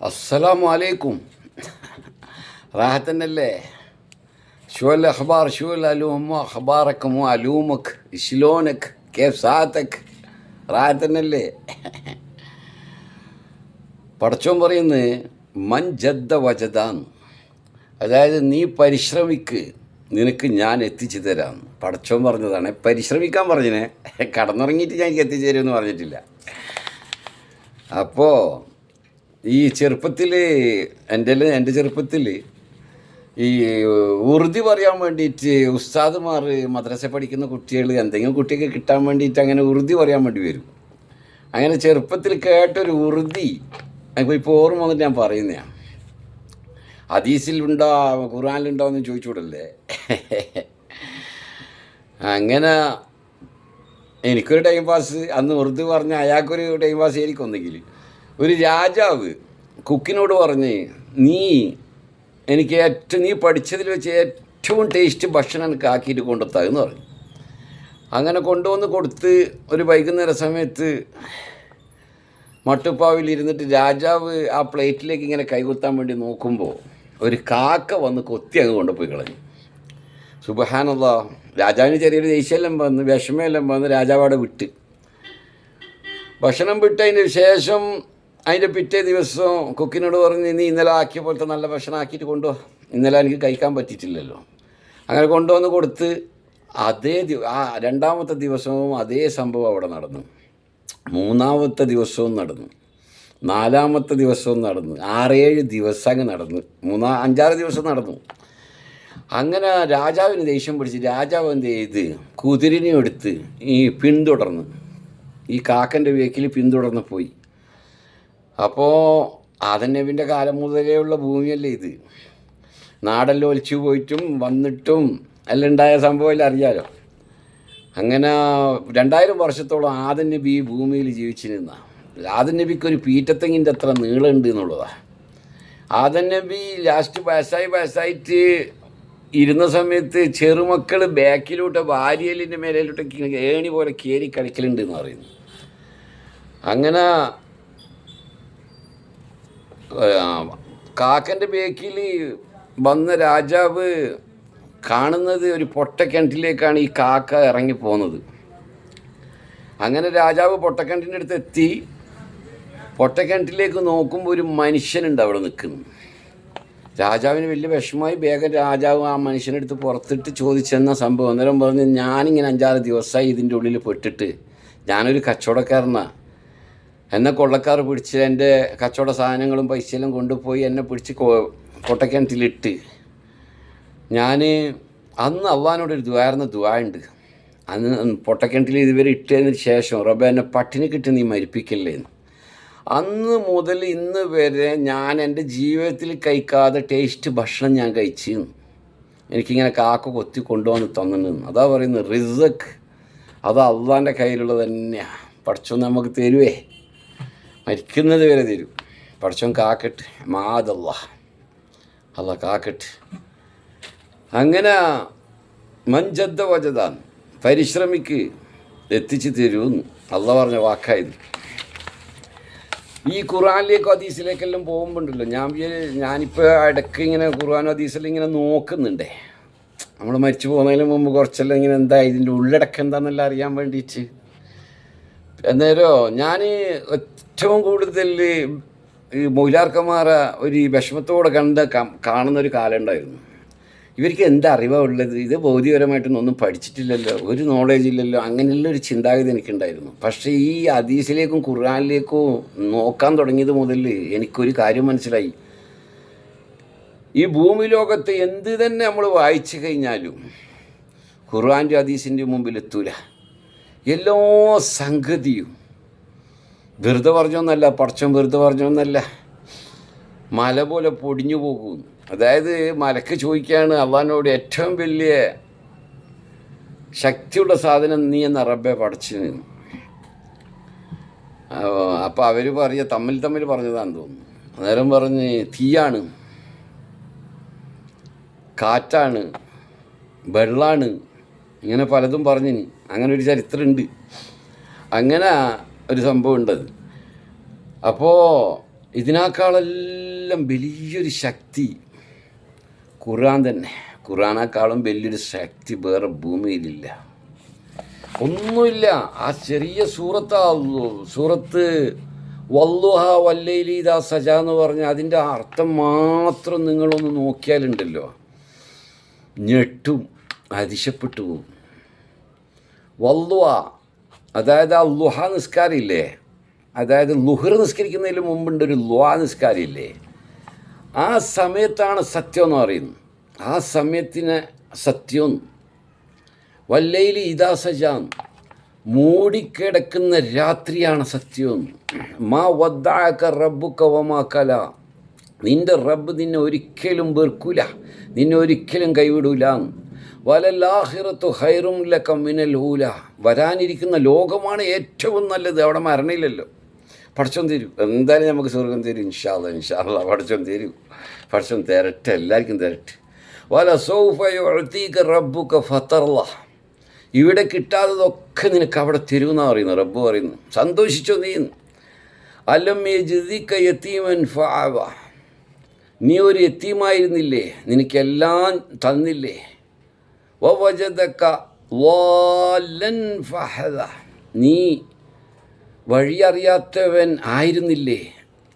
السلام عليكم. راحة الله. شو الأخبار؟ شو الألوم؟ أخباركم وألومك؟ شلونك؟ كيف ساعتك؟ راحة الله. പടച്ചോൻ പറയുന്നത് മഞ്ജദ്ദ വജദാന്ന്, അതായത് നീ പരിശ്രമിക്ക്, നിനക്ക് ഞാൻ എത്തിച്ചു തരാം. പടച്ചോൻ പറഞ്ഞതാണ്, പരിശ്രമിക്കാൻ പറഞ്ഞിനെ, കടന്നുറങ്ങിയിട്ട് ഞാൻ എത്തിച്ചു തരുമെന്ന് പറഞ്ഞിട്ടില്ല. അപ്പോൾ ഈ ചെറുപ്പത്തിൽ എൻ്റെ ചെറുപ്പത്തിൽ ഈ ഉറുദി പറയാൻ വേണ്ടിയിട്ട് ഉസ്താദുമാർ മദ്രസ പഠിക്കുന്ന കുട്ടികൾ എന്തെങ്കിലും കുട്ടിയൊക്കെ കിട്ടാൻ വേണ്ടിയിട്ട് അങ്ങനെ ഉറുദി പറയാൻ വേണ്ടി വരും. അങ്ങനെ ചെറുപ്പത്തിൽ കേട്ടൊരു ഉറുദി ഇപ്പോൾ ഓർമ്മ വന്നിട്ട് ഞാൻ പറയുന്നതാണ്. ഹദീസിലുണ്ടോ ഖുർആനിലുണ്ടോ എന്ന് ചോദിച്ചുകൂടല്ലേ. അങ്ങനെ എനിക്കൊരു ടൈം പാസ്, അന്ന് ഉറുദു പറഞ്ഞ അയാൾക്കൊരു ടൈം പാസ് എനിക്കൊന്നെങ്കിൽ. ഒരു രാജാവ് കുക്കിനോട് പറഞ്ഞ്, നീ പഠിച്ചതിൽ വെച്ച് ഏറ്റവും ടേസ്റ്റ് ഭക്ഷണം എനിക്ക് ആക്കിയിട്ട് കൊണ്ടുത്താന്ന് പറഞ്ഞു. അങ്ങനെ കൊണ്ടുവന്ന് കൊടുത്ത് ഒരു വൈകുന്നേര സമയത്ത് മട്ടുപ്പാവിൽ ഇരുന്നിട്ട് രാജാവ് ആ പ്ലേറ്റിലേക്ക് ഇങ്ങനെ കൈകുത്താൻ വേണ്ടി നോക്കുമ്പോൾ ഒരു കാക്ക വന്ന് കൊത്തി അങ്ങ് കൊണ്ടുപോയി കളഞ്ഞു. സുബ്ഹാനല്ലാഹ്. രാജാവിന് ചെറിയൊരു ദേഷ്യമെല്ലാം വന്ന്, വിഷമമെല്ലാം വന്ന് രാജാവ് അവിടെ വിട്ട് ഭക്ഷണം വിട്ടതിന് ശേഷം അതിൻ്റെ പിറ്റേ ദിവസം കുക്കിനോട് പറഞ്ഞ്, നീ ഇന്നലെ ആക്കിയ പോലത്തെ നല്ല ഭക്ഷണം ആക്കിയിട്ട് കൊണ്ടുപോവാ, ഇന്നലെ എനിക്ക് കഴിക്കാൻ പറ്റിയിട്ടില്ലല്ലോ. അങ്ങനെ കൊണ്ടുവന്ന് കൊടുത്ത് ആ രണ്ടാമത്തെ ദിവസവും അതേ സംഭവം അവിടെ നടന്നു. മൂന്നാമത്തെ ദിവസവും നടന്നു, നാലാമത്തെ ദിവസവും നടന്നു, 6-7 ദിവസം അങ്ങ് നടന്നു, 5-6 ദിവസം നടന്നു. അങ്ങനെ രാജാവിന് ദേഷ്യം പിടിച്ച് രാജാവ് എന്ത് ചെയ്ത്, കുതിരനെ എടുത്ത് പിന്തുടർന്ന് ഈ കാക്കൻ്റെ വേക്കിൽ പിന്തുടർന്ന് പോയി. അപ്പോൾ ആദം നബിൻ്റെ കാലം മുതലേ ഉള്ള ഭൂമിയല്ലേ ഇത്. നാടെല്ലാം ഒലിച്ചു പോയിട്ടും വന്നിട്ടും എല്ലാം ഉണ്ടായ സംഭവമെല്ലാം അറിയാലോ. അങ്ങനെ 2000 വർഷത്തോളം ആദം നബി ഈ ഭൂമിയിൽ ജീവിച്ചിരുന്ന. ആദം നബിക്കൊരു പീറ്റത്തെങ്ങിൻ്റെ അത്ര നീളമുണ്ട് എന്നുള്ളതാണ്. ആദം നബി ലാസ്റ്റ് വയസ്സായിട്ട് ഇരുന്ന സമയത്ത് ചെറുമക്കൾ ബാക്കിലോട്ട് വാരിയലിൻ്റെ മേലോട്ട് ഏണി പോലെ കയറി കളിക്കലുണ്ട് എന്ന് പറയുന്നു. അങ്ങനെ കാക്കൻ്റെ ബേക്കിൽ വന്ന രാജാവ് കാണുന്നത് ഒരു പൊട്ടക്കിണറ്റിലേക്കാണ് ഈ കാക്ക ഇറങ്ങി പോകുന്നത്. അങ്ങനെ രാജാവ് പൊട്ടക്കിണറ്റിൻ്റെ അടുത്ത് എത്തി. പൊട്ടക്കിണറ്റിലേക്ക് നോക്കുമ്പോൾ ഒരു മനുഷ്യനുണ്ട് അവിടെ നിൽക്കുന്നു. രാജാവിന് വലിയ വിഷമമായി. വേഗം രാജാവ് ആ മനുഷ്യനെടുത്ത് പുറത്തിട്ട് ചോദിച്ചെന്ന സംഭവം. അന്നേരം പറഞ്ഞ്, ഞാനിങ്ങനെ 5-6 ദിവസമായി ഇതിൻ്റെ ഉള്ളിൽ പെട്ടിട്ട്, ഞാനൊരു കച്ചവടക്കാരനാണ്, എന്നെ കൊള്ളക്കാർ പിടിച്ച് എൻ്റെ കച്ചവട സാധനങ്ങളും പൈസയെല്ലാം കൊണ്ടുപോയി എന്നെ പിടിച്ച് പൊട്ടക്കിണറ്റിലിട്ട്. ഞാൻ അന്ന് അള്ളാഹിനോടൊരു ദുആണ്ട്. അന്ന് പൊട്ടക്കിണറ്റിൽ ഇതുവരെ ഇട്ടതിന് ശേഷം, റബ്ബേ എന്നെ പട്ടിണി കിട്ടി നീ മരിപ്പിക്കല്ലേന്ന്. അന്ന് മുതൽ ഇന്ന് വരെ ഞാൻ എൻ്റെ ജീവിതത്തിൽ കഴിക്കാതെ ടേസ്റ്റ് ഭക്ഷണം ഞാൻ കഴിച്ചു. എനിക്കിങ്ങനെ കാക്ക കൊത്തി കൊണ്ടുവന്ന് തന്നിട്ടുണ്ട്. അതാ പറയുന്നത്, റിസക്ക് അത് അള്ളാൻ്റെ കയ്യിലുള്ളത് തന്നെയാണ്. പടച്ചോൻ നമുക്ക് തരുവേ, മരിക്കുന്നത് വരെ തരും. പടച്ചോൻ കാക്കട്ട്, അല്ലാ കാക്കട്ട്. അങ്ങനെ മഞ്ജദ്ദ വജദാൻ, പരിശ്രമിക്ക്, എത്തിച്ചു തരുമെന്ന് അള്ളാഹ് പറഞ്ഞ വാക്കായത്. ഈ ഖുർആനിലേക്കോ ഹദീസിലേക്കെല്ലാം പോകുമ്പോണ്ടല്ലോ, ഞാനിപ്പോൾ ഇടയ്ക്ക് ഇങ്ങനെ ഖുർആൻ ഹദീസിൽ ഇങ്ങനെ നോക്കുന്നുണ്ടേ. നമ്മൾ മരിച്ചു പോകുന്നതിന് മുമ്പ് കുറച്ചെല്ലാം ഇങ്ങനെ എന്താ ഇതിൻ്റെ ഉള്ളടക്കം എന്താണെന്നെല്ലാം അറിയാൻ വേണ്ടിയിട്ട്. അന്നേരം ഞാൻ ഏറ്റവും കൂടുതൽ ഈ മൊയിലാർക്കന്മാരെ ഒരു വിഷമത്തോടെ കാണുന്നൊരു കാലം ഉണ്ടായിരുന്നു. ഇവർക്ക് എന്താ അറിവാണ് ഉള്ളത്, ഇത് ഭൗതികപരമായിട്ടൊന്നും ഒന്നും പഠിച്ചിട്ടില്ലല്ലോ, ഒരു നോളേജ് ഇല്ലല്ലോ, അങ്ങനെയുള്ള ഒരു ചിന്താഗതി എനിക്കുണ്ടായിരുന്നു. പക്ഷേ ഈ ഹദീസിലേക്കും ഖുർആനിലേക്കും നോക്കാൻ തുടങ്ങിയത് മുതൽ എനിക്കൊരു കാര്യം മനസ്സിലായി. ഈ ഭൂമി ലോകത്ത് എന്ത് തന്നെ നമ്മൾ വായിച്ചു കഴിഞ്ഞാലും ഖുർആൻ്റെ ഹദീസിൻ്റെ മുമ്പിൽ എത്തൂല. എല്ലാ സംഗതിയും വെറുതെ പറഞ്ഞൊന്നല്ല, പടച്ചോൻ വെറുതെ പറഞ്ഞൊന്നല്ല, മല പോലെ പൊടിഞ്ഞു പോകും. അതായത് മലക്ക് ചോദിക്കുകയാണ് അള്ളാഹിനോട്, ഏറ്റവും വലിയ ശക്തിയുള്ള സാധനം നീ എന്ന റബ്ബെ പടച്ചു. അപ്പോൾ അവർ പറയുക, തമ്മിൽ പറഞ്ഞതാണെന്ന് തോന്നുന്നു. അന്നേരം പറഞ്ഞ്, തീയാണ്, കാറ്റാണ്, വെള്ളമാണ്, ഇങ്ങനെ പലതും പറഞ്ഞിന്. അങ്ങനെ ഒരു ചരിത്രമുണ്ട്. അങ്ങനെ ഒരു സംഭവം ഉണ്ടത്. അപ്പോൾ ഇതിനേക്കാളെല്ലാം വലിയൊരു ശക്തി ഖുർആൻ തന്നെ. ഖുർആനേക്കാളും വലിയൊരു ശക്തി വേറെ ഭൂമിയിലില്ല. ഒന്നുമില്ല. ആ ചെറിയ സൂറത്ത് വല്ലുഹ വല്ലൈലി ഇദാ സജ എന്ന് പറഞ്ഞാൽ അതിൻ്റെ അർത്ഥം മാത്രം നിങ്ങളൊന്ന് നോക്കിയാലുണ്ടല്ലോ, ഞെട്ടും, അതിശപ്പെട്ടു പോകും. വല്ലുഹ, അതായത് ആ ലുഹ നിസ്കാരമില്ലേ, അതായത് ലുഹർ നിസ്കരിക്കുന്നതിന് മുമ്പുണ്ടൊരു ലുഹ നിസ്കാരമില്ലേ, ആ സമയത്താണ് സത്യം എന്ന് പറയുന്നത്. ആ സമയത്തിന് സത്യം. വല്ലൈലി ഇദാ സജാൻ, മൂടിക്കിടക്കുന്ന രാത്രിയാണ് സത്യം. മാ വദ്ദഅക റബ്ബുക വമാ കല, നിൻ്റെ റബ്ബ് നിന്നെ ഒരിക്കലും വെറുക്കൂല, നിന്നെ ഒരിക്കലും കൈവിടൂല. വലൽ-ആഖിറത്തു ഖൈറും ലക മിനൽ ഊല, വരാനിരിക്കുന്ന ലോകമാണ് ഏറ്റവും നല്ലത്. അവിടെ മരണമില്ലല്ലോ. പടച്ചോൻ തരും, എന്തായാലും നമുക്ക് സ്വർഗം തരും. ഇൻഷാ അല്ലാഹ് പടച്ചോൻ തരും. പടച്ചോൻ തരട്ടെ, എല്ലാവർക്കും തരട്ടെ. വലസൗഫ യുഅ്തീക റബ്ബുക ഫതർള, ഇവിടെ കിട്ടാത്തതൊക്കെ നിനക്ക് അവിടെ തരുമെന്നാണ് പറയുന്നത്. റബ്ബ് പറയുന്നു, സന്തോഷിച്ചോ നീ. അലം യജ്ദിക യതീമൻ ഫഅവ, നീ ഒരു യതീമായിരുന്നില്ലേ, നിനക്കെല്ലാം തന്നില്ലേ. വവജദക ളാല്ലൻ ഫഹദ, നീ വഴിയറിയാത്തവൻ ആയിരുന്നില്ലേ,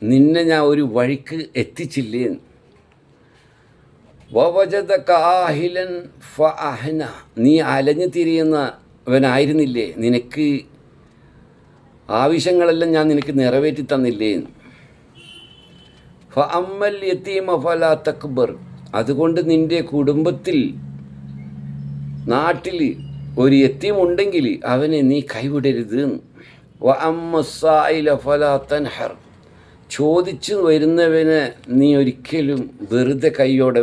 നിന്നെ ഞാൻ ഒരു വഴിക്ക് എത്തിച്ചില്ലേ. വവജദക ആഹിലൻ ഫഅഹ്ന, നീ അലഞ്ഞു തിരിയുന്നവനായിരുന്നില്ലേ, നിനക്ക് ആവശ്യങ്ങളെല്ലാം ഞാൻ നിനക്ക് നിറവേറ്റി തന്നില്ലേ. ഫഅമ്മൽ യതീമ ഫലാ തക്ബർ, അതുകൊണ്ട് നിൻ്റെ കുടുംബത്തിൽ നാട്ടിൽ ഒരു യതീമുണ്ടെങ്കിൽ അവനെ നീ കൈവിടരുത്. വഅമ്മ സ്സായില ഫലാ തൻഹർ, ചോദിച്ചു വരുന്നവനെ നീ ഒരിക്കലും വെറുതെ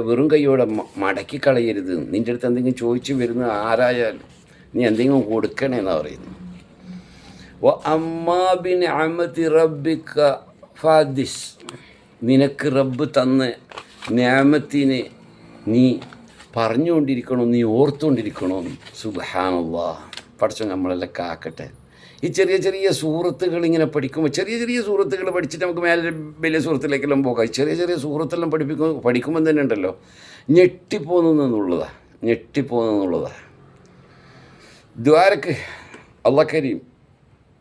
വെറും കൈയോടെ മടക്കിക്കളയരുത്. നിൻ്റെ അടുത്ത് എന്തെങ്കിലും ചോദിച്ചു വരുന്ന ആരായാലും നീ എന്തെങ്കിലും കൊടുക്കണേന്നാണ് പറയുന്നത്. വഅമ്മാ ബിനിഅമതി റബ്ബിക ഫഹദ്ദിസ്, നിനക്ക് റബ്ബ് തന്ന നിഅമത്തിനെ നീ പറഞ്ഞുകൊണ്ടിരിക്കണം, നീ ഓർത്തുകൊണ്ടിരിക്കണം. സുബ്ഹാനല്ലാഹ്, പഠിച്ചോ നമ്മളെല്ലാം കാക്കട്ടെ. ഈ ചെറിയ ചെറിയ സൂറത്തുകൾ ഇങ്ങനെ പഠിക്കുമ്പോൾ, ചെറിയ ചെറിയ സൂറത്തുകൾ പഠിച്ചിട്ട് നമുക്ക് മേലെ വലിയ സൂറത്തിലേക്കെല്ലാം പോകാം. ചെറിയ ചെറിയ സൂറത്തെല്ലാം പഠിക്കുമ്പോൾ തന്നെ ഉണ്ടല്ലോ ഞെട്ടിപ്പോകുന്നെന്നുള്ളതാണ്. ദ്വാരക്ക് അല്ലാഹ് കരീം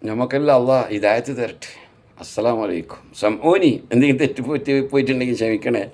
നമുക്കെല്ലാം അല്ലാഹ് ഹിദായത്ത് തരട്ടെ. അസ്സലാമു അലൈക്കും. സംഊനി, എന്തെങ്കിലും തെറ്റ് പോയിട്ടുണ്ടെങ്കിൽ ക്ഷമിക്കണേ.